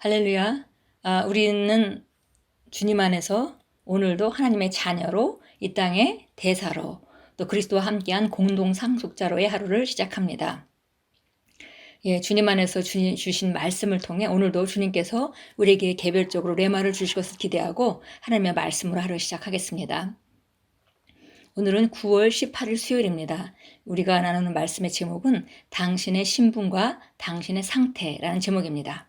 할렐루야. 우리는 주님 안에서 오늘도 하나님의 자녀로 이 땅의 대사로 또 그리스도와 함께한 공동 상속자로의 하루를 시작합니다. 주님 안에서 주신 말씀을 통해 오늘도 주님께서 우리에게 개별적으로 레마를 주실 것을 기대하고 하나님의 말씀으로 하루 시작하겠습니다. 오늘은 9월 18일 수요일입니다. 우리가 나누는 말씀의 제목은 당신의 신분과 당신의 상태라는 제목입니다.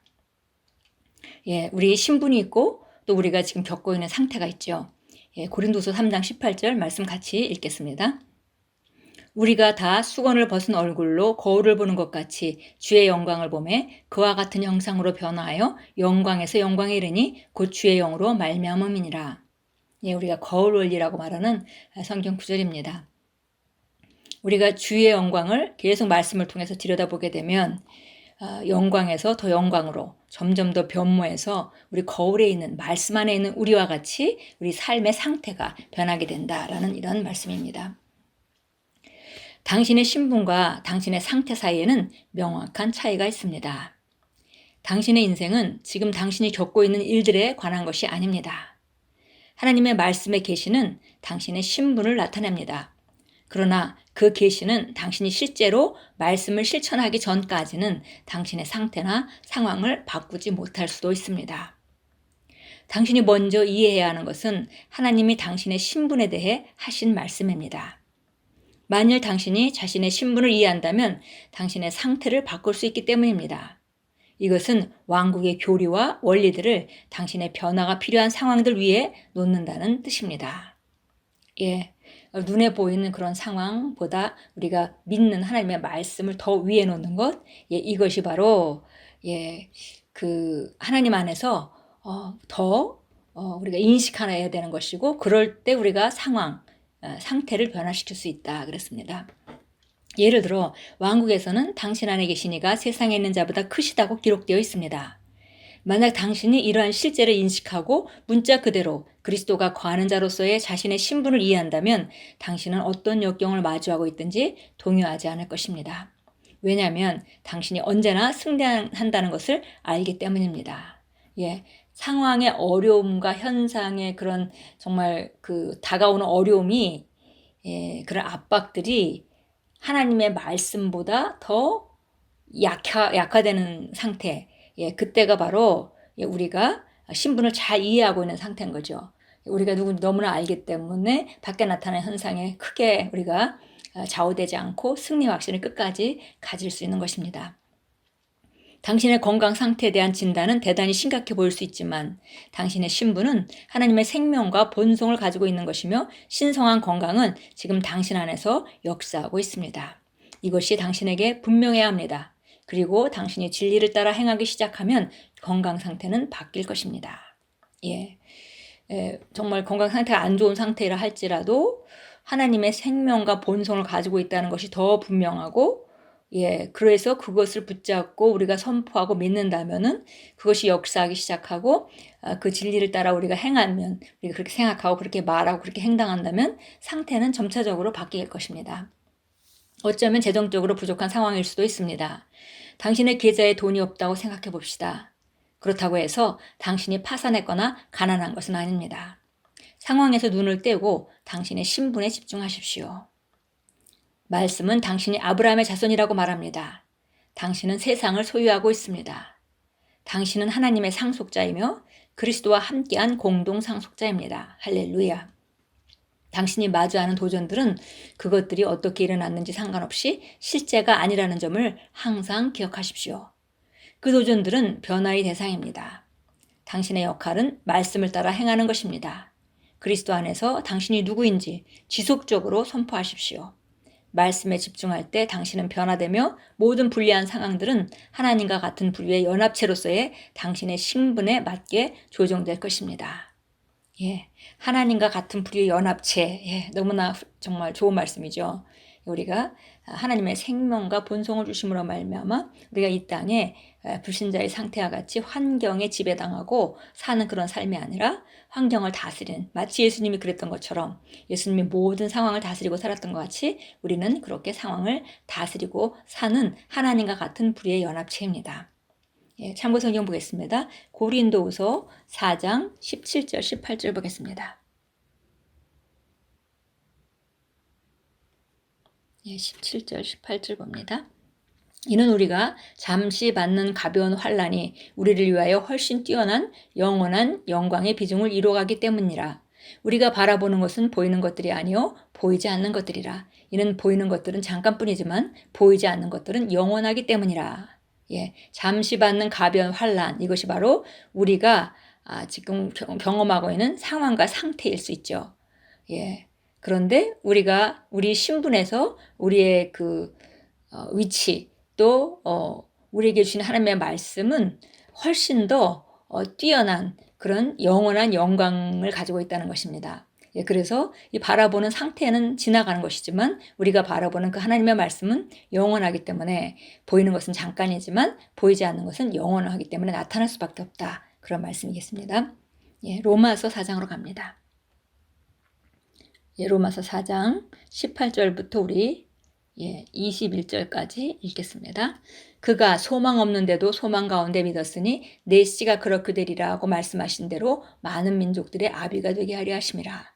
우리 신분이 있고 또 우리가 지금 겪고 있는 상태가 있죠. 고린도서 3장 18절 말씀 같이 읽겠습니다. 우리가 다 수건을 벗은 얼굴로 거울을 보는 것 같이 주의 영광을 보매 그와 같은 형상으로 변화하여 영광에서 영광에 이르니 곧 주의 영으로 말미암음이니라. 우리가 거울 원리라고 말하는 성경 구절입니다. 우리가 주의 영광을 계속 말씀을 통해서 들여다보게 되면 영광에서 더 영광으로 점점 더 변모해서 우리 거울에 있는 말씀 안에 있는 우리와 같이 우리 삶의 상태가 변하게 된다라는 이런 말씀입니다. 당신의 신분과 당신의 상태 사이에는 명확한 차이가 있습니다. 당신의 인생은 지금 당신이 겪고 있는 일들에 관한 것이 아닙니다. 하나님의 말씀의 계시는 당신의 신분을 나타냅니다. 그러나 그 계시는 당신이 실제로 말씀을 실천하기 전까지는 당신의 상태나 상황을 바꾸지 못할 수도 있습니다. 당신이 먼저 이해해야 하는 것은 하나님이 당신의 신분에 대해 하신 말씀입니다. 만일 당신이 자신의 신분을 이해한다면 당신의 상태를 바꿀 수 있기 때문입니다. 이것은 왕국의 교리와 원리들을 당신의 변화가 필요한 상황들 위에 놓는다는 뜻입니다. 눈에 보이는 그런 상황보다 우리가 믿는 하나님의 말씀을 더 위에 놓는 것, 이것이 바로 그 하나님 안에서 더 우리가 인식해야 되는 것이고, 그럴 때 우리가 상태를 변화시킬 수 있다 그랬습니다. 예를 들어 왕국에서는 당신 안에 계신 이가 세상에 있는 자보다 크시다고 기록되어 있습니다. 만약 당신이 이러한 실제를 인식하고 문자 그대로 그리스도가 거하는 자로서의 자신의 신분을 이해한다면 당신은 어떤 역경을 마주하고 있든지 동요하지 않을 것입니다. 왜냐하면 당신이 언제나 승리한다는 것을 알기 때문입니다. 상황의 어려움과 현상의 그런 정말 그 다가오는 어려움이 그런 압박들이 하나님의 말씀보다 더 약화되는 상태, 그때가 바로 우리가 신분을 잘 이해하고 있는 상태인 거죠. 우리가 누군지 너무나 알기 때문에 밖에 나타나는 현상에 크게 우리가 좌우되지 않고 승리 확신을 끝까지 가질 수 있는 것입니다. 당신의 건강 상태에 대한 진단은 대단히 심각해 보일 수 있지만 당신의 신분은 하나님의 생명과 본성을 가지고 있는 것이며 신성한 건강은 지금 당신 안에서 역사하고 있습니다. 이것이 당신에게 분명해야 합니다. 그리고 당신이 진리를 따라 행하기 시작하면 건강 상태는 바뀔 것입니다. 정말 건강 상태가 안 좋은 상태라 할지라도 하나님의 생명과 본성을 가지고 있다는 것이 더 분명하고 그래서 그것을 붙잡고 우리가 선포하고 믿는다면은 그것이 역사하기 시작하고 그 진리를 따라 우리가 행하면, 우리가 그렇게 생각하고 그렇게 말하고 그렇게 행동한다면 상태는 점차적으로 바뀔 것입니다. 어쩌면 재정적으로 부족한 상황일 수도 있습니다. 당신의 계좌에 돈이 없다고 생각해 봅시다. 그렇다고 해서 당신이 파산했거나 가난한 것은 아닙니다. 상황에서 눈을 떼고 당신의 신분에 집중하십시오. 말씀은 당신이 아브라함의 자손이라고 말합니다. 당신은 세상을 소유하고 있습니다. 당신은 하나님의 상속자이며 그리스도와 함께한 공동 상속자입니다. 할렐루야. 당신이 마주하는 도전들은 그것들이 어떻게 일어났는지 상관없이 실제가 아니라는 점을 항상 기억하십시오. 그 도전들은 변화의 대상입니다. 당신의 역할은 말씀을 따라 행하는 것입니다. 그리스도 안에서 당신이 누구인지 지속적으로 선포하십시오. 말씀에 집중할 때 당신은 변화되며 모든 불리한 상황들은 하나님과 같은 부류의 연합체로서의 당신의 신분에 맞게 조정될 것입니다. 하나님과 같은 부류의 연합체, 너무나 정말 좋은 말씀이죠. 우리가 하나님의 생명과 본성을 주심으로 말미암아 우리가 이 땅에 불신자의 상태와 같이 환경에 지배당하고 사는 그런 삶이 아니라 환경을 다스리는, 마치 예수님이 그랬던 것처럼 예수님이 모든 상황을 다스리고 살았던 것 같이 우리는 그렇게 상황을 다스리고 사는 하나님과 같은 부류의 연합체입니다. 참고 성경 보겠습니다. 고린도후서 4장 17절 18절 보겠습니다. 17절 18절 봅니다. 이는 우리가 잠시 받는 가벼운 환난이 우리를 위하여 훨씬 뛰어난 영원한 영광의 비중을 이루어가기 때문이라. 우리가 바라보는 것은 보이는 것들이 아니요 보이지 않는 것들이라. 이는 보이는 것들은 잠깐뿐이지만 보이지 않는 것들은 영원하기 때문이라. 잠시 받는 가벼운 환난, 이것이 바로 우리가 지금 경험하고 있는 상황과 상태일 수 있죠. 그런데 우리가 우리 신분에서 우리의 그 위치, 또 우리에게 주신 하나님의 말씀은 훨씬 더 뛰어난 그런 영원한 영광을 가지고 있다는 것입니다. 그래서 이 바라보는 상태는 지나가는 것이지만 우리가 바라보는 그 하나님의 말씀은 영원하기 때문에 보이는 것은 잠깐이지만 보이지 않는 것은 영원하기 때문에 나타날 수밖에 없다. 그런 말씀이겠습니다. 로마서 4장으로 갑니다. 로마서 4장 18절부터 우리 21절까지 읽겠습니다. 그가 소망 없는데도 소망 가운데 믿었으니 내 씨가 그렇게 되리라 하고 말씀하신 대로 많은 민족들의 아비가 되게 하려 하심이라.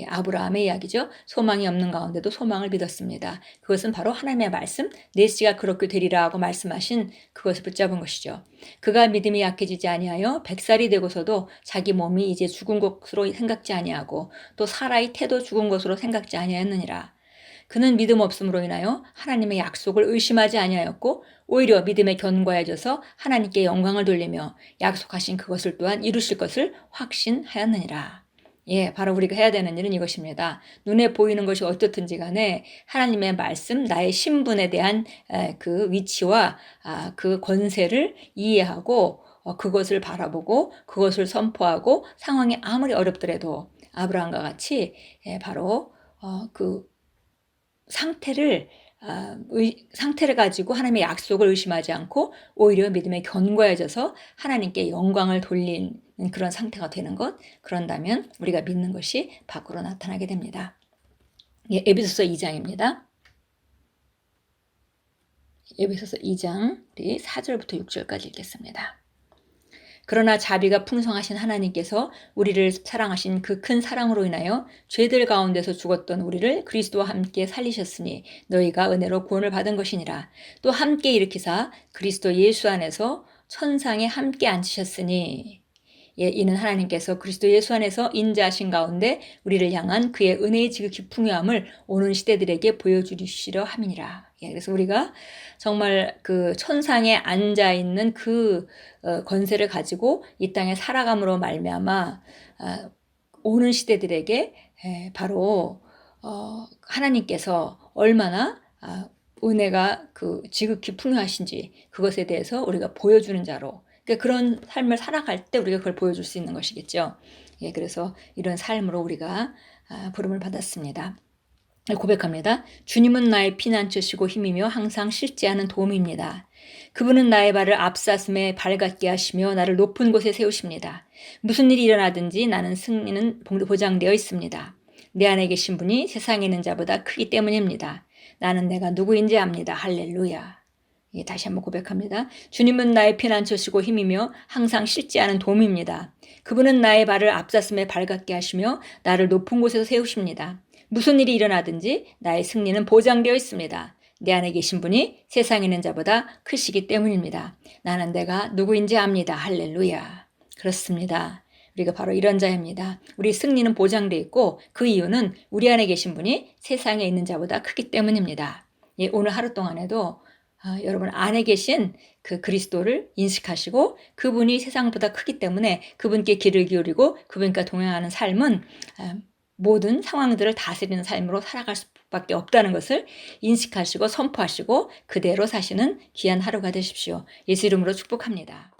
아브라함의 이야기죠. 소망이 없는 가운데도 소망을 믿었습니다. 그것은 바로 하나님의 말씀, 내 씨가 그렇게 되리라 하고 말씀하신 그것을 붙잡은 것이죠. 그가 믿음이 약해지지 아니하여 100살이 되고서도 자기 몸이 이제 죽은 것으로 생각지 아니하고 또 사라의 태도 죽은 것으로 생각지 아니하였느니라. 그는 믿음 없음으로 인하여 하나님의 약속을 의심하지 아니하였고 오히려 믿음에 견고해져서 하나님께 영광을 돌리며 약속하신 그것을 또한 이루실 것을 확신하였느니라. 바로 우리가 해야 되는 일은 이것입니다. 눈에 보이는 것이 어떻든지 간에 하나님의 말씀, 나의 신분에 대한 그 위치와 그 권세를 이해하고 그것을 바라보고 그것을 선포하고 상황이 아무리 어렵더라도 아브라함과 같이 바로 그 상태를 가지고 하나님의 약속을 의심하지 않고 오히려 믿음에 견고해져서 하나님께 영광을 돌리는 그런 상태가 되는 것, 그런다면 우리가 믿는 것이 밖으로 나타나게 됩니다. 에베소서 2장입니다. 에베소서 2장 우리 4절부터 6절까지 읽겠습니다. 그러나 자비가 풍성하신 하나님께서 우리를 사랑하신 그 큰 사랑으로 인하여 죄들 가운데서 죽었던 우리를 그리스도와 함께 살리셨으니 너희가 은혜로 구원을 받은 것이니라. 또 함께 일으키사 그리스도 예수 안에서 천상에 함께 앉히셨으니 이는 하나님께서 그리스도 예수 안에서 인자하신 가운데 우리를 향한 그의 은혜의 지극히 풍요함을 오는 시대들에게 보여주시려 함이니라. 그래서 우리가 정말 그 천상에 앉아 있는 그 권세를 가지고 이 땅에 살아감으로 말미암아 오는 시대들에게 바로 하나님께서 얼마나 은혜가 그 지극히 풍요하신지 그것에 대해서 우리가 보여주는 자로, 그러니까 그런 삶을 살아갈 때 우리가 그걸 보여줄 수 있는 것이겠죠. 그래서 이런 삶으로 우리가 부름을 받았습니다. 고백합니다. 주님은 나의 피난처시고 힘이며 항상 실지 않은 도움입니다. 그분은 나의 발을 앞사슴에 발같게 하시며 나를 높은 곳에 세우십니다. 무슨 일이 일어나든지 나는 승리는 보장되어 있습니다. 내 안에 계신 분이 세상에 있는 자보다 크기 때문입니다. 나는 내가 누구인지 압니다. 할렐루야. 다시 한번 고백합니다. 주님은 나의 피난처시고 힘이며 항상 실지 않은 도움입니다. 그분은 나의 발을 앞사슴에 발같게 하시며 나를 높은 곳에서 세우십니다. 무슨 일이 일어나든지 나의 승리는 보장되어 있습니다. 내 안에 계신 분이 세상에 있는 자보다 크시기 때문입니다. 나는 내가 누구인지 압니다. 할렐루야. 그렇습니다. 우리가 바로 이런 자입니다. 우리 승리는 보장되어 있고 그 이유는 우리 안에 계신 분이 세상에 있는 자보다 크기 때문입니다. 오늘 하루 동안에도 여러분 안에 계신 그 그리스도를 인식하시고 그분이 세상보다 크기 때문에 그분께 귀를 기울이고 그분과 동행하는 삶은 모든 상황들을 다스리는 삶으로 살아갈 수밖에 없다는 것을 인식하시고 선포하시고 그대로 사시는 귀한 하루가 되십시오. 예수 이름으로 축복합니다.